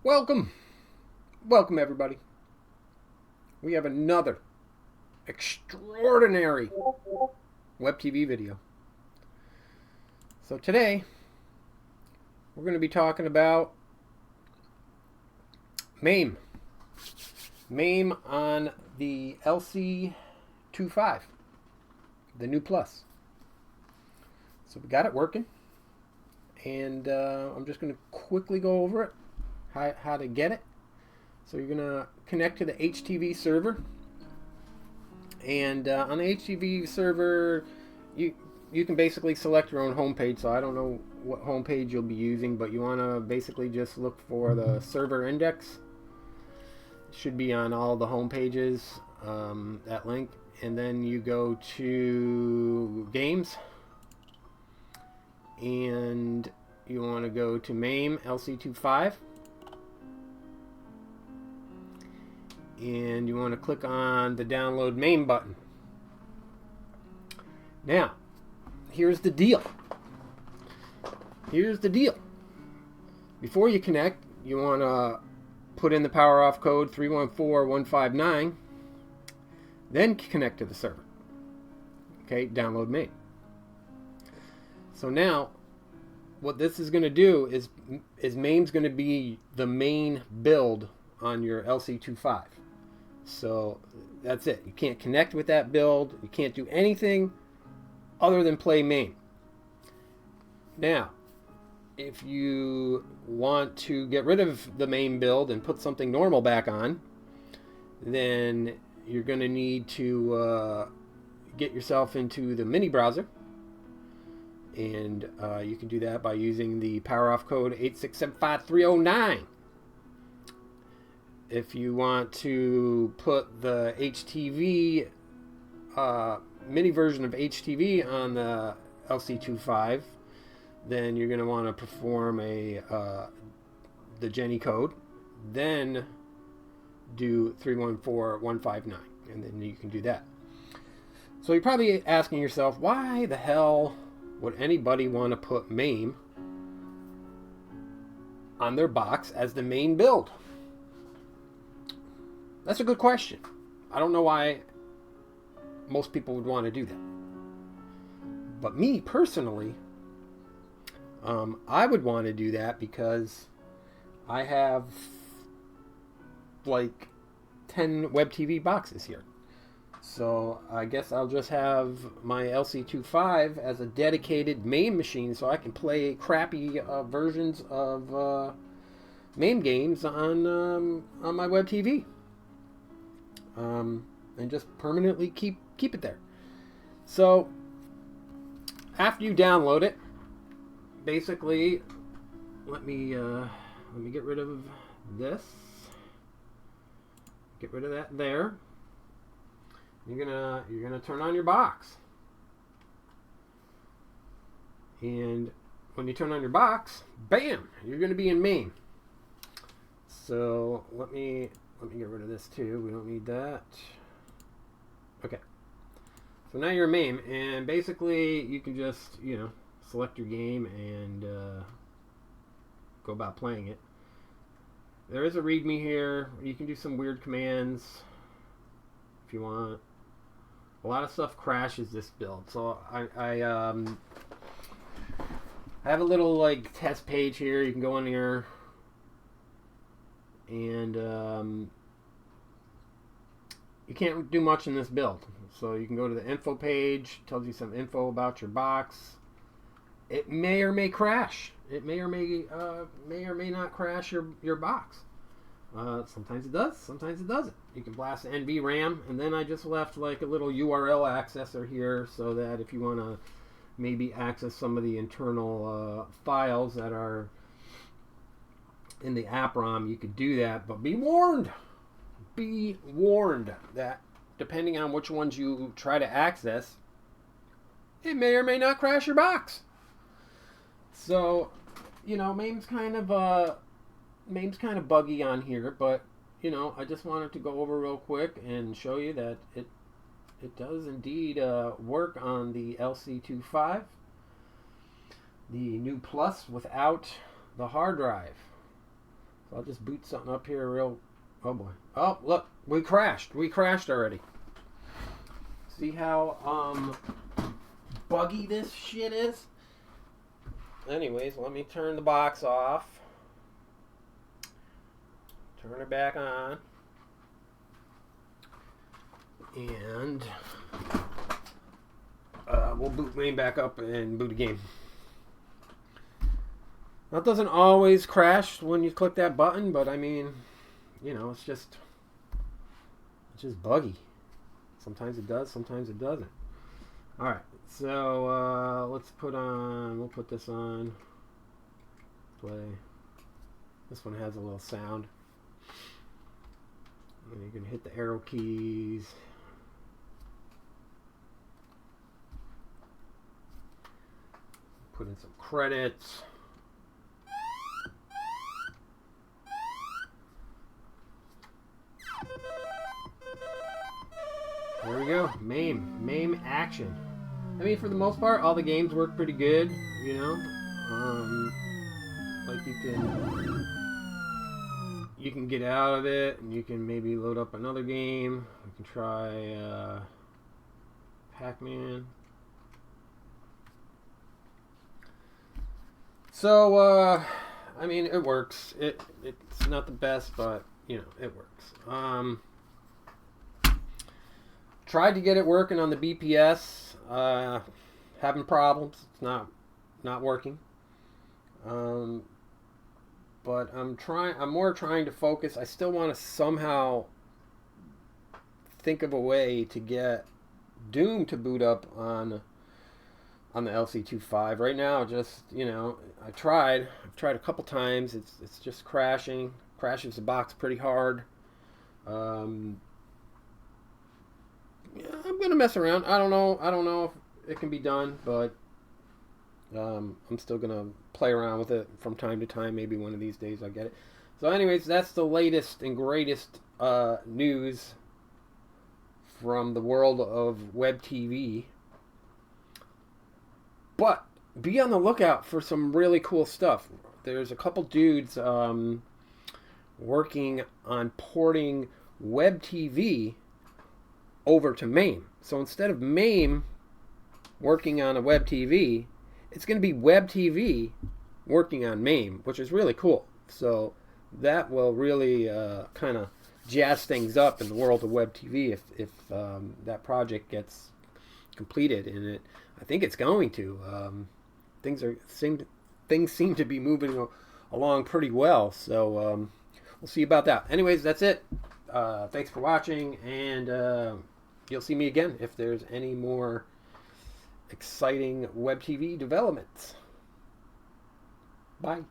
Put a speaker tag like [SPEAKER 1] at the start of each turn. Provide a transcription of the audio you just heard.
[SPEAKER 1] Welcome, welcome everybody. We have another extraordinary WebTV video. So today, we're going to be talking about MAME. MAME on the LC25, the new Plus. So we got it working, and I'm just going to quickly go over it, how to get it. So you're going to connect to the HTV server, and on the HTV server, you can basically select your own homepage. So I don't know what homepage you'll be using, but you want to basically just look for the server index. It should be on all the home pages, that link, and then you go to games, and you want to go to MAME LC25, and you want to click on the download MAME button. Now, here's the deal. Before you connect, you want to put in the power off code 314159, then connect to the server. Okay, download MAME. So now, what this is going to do is MAME's going to be the main build on your LC25. So that's it. You can't connect with that build. You can't do anything other than play MAME. Now, if you want to get rid of the MAME build and put something normal back on, then you're going to need to get yourself into the mini browser. And you can do that by using the power off code 8675309. If you want to put the HTV mini version of HTV on the LC25, then you're going to want to perform the Jenny code, then do 314159, and then you can do that. So you're probably asking yourself, why the hell would anybody want to put MAME on their box as the main build? That's a good question. I don't know why most people would want to do that. But me personally, I would want to do that because I have like 10 WebTV boxes here. So I guess I'll just have my LC25 as a dedicated MAME machine, so I can play crappy versions of MAME games on my WebTV, and just permanently keep it there. So after you download it, basically, let me get rid of this. Get rid of that there. You're gonna turn on your box, and when you turn on your box, bam, you're gonna be in MAME. So let me get rid of this too. We don't need that. Okay. So now you're in MAME, and basically you can just select your game and go about playing it. There is a README here. You can do some weird commands if you want. A lot of stuff crashes this build, so I have a little like test page here. You can go in here, and you can't do much in this build. So you can go to the info page. It tells you some info about your box. It may or may crash. It may or may not crash your box. Sometimes it does, sometimes it doesn't. You can blast NVRAM, and then I just left like a little URL accessor here so that if you want to maybe access some of the internal files that are in the app ROM, you could do that. But be warned that depending on which ones you try to access, it may or may not crash your box. So, MAME's kind of buggy on here, but I just wanted to go over real quick and show you that it does indeed work on the LC25, the new Plus, without the hard drive. So I'll just boot something up here real... Oh boy. Oh, look. We crashed. We crashed already. See how buggy this shit is? Anyways, let me turn the box off. Turn it back on. And we'll boot MAME back up and boot again. That doesn't always crash when you click that button, but I mean, you know, it's just buggy. Sometimes it does, sometimes it doesn't. Alright, so we'll put this on. Play. This one has a little sound. And you're going to hit the arrow keys. Put in some credits. There we go. MAME action. I mean, for the most part, all the games work pretty good, you know. Like you can get out of it, and you can maybe load up another game. You can try Pac-Man. So, I mean, it works. It's not the best, but, you know, it works. Tried to get it working on the BPS. Having problems. It's not working. But I'm more trying to focus. I still want to somehow think of a way to get Doom to boot up on the LC25. Right now, just, you know, I've tried a couple times. It's just crashing. Crashes the box pretty hard. Yeah, I'm gonna mess around. I don't know if it can be done, but I'm still gonna play around with it from time to time. Maybe one of these days I'll get it. So anyways, that's the latest and greatest news from the world of WebTV. But be on the lookout for some really cool stuff. There's a couple dudes working on porting WebTV over to MAME. So instead of MAME working on a WebTV, it's going to be WebTV working on MAME, which is really cool. So that will really kind of jazz things up in the world of WebTV if that project gets completed. And I think it's going to. Things seem to be moving along pretty well. So we'll see about that. Anyways, that's it. Thanks for watching, and you'll see me again if there's any more exciting WebTV developments. Bye.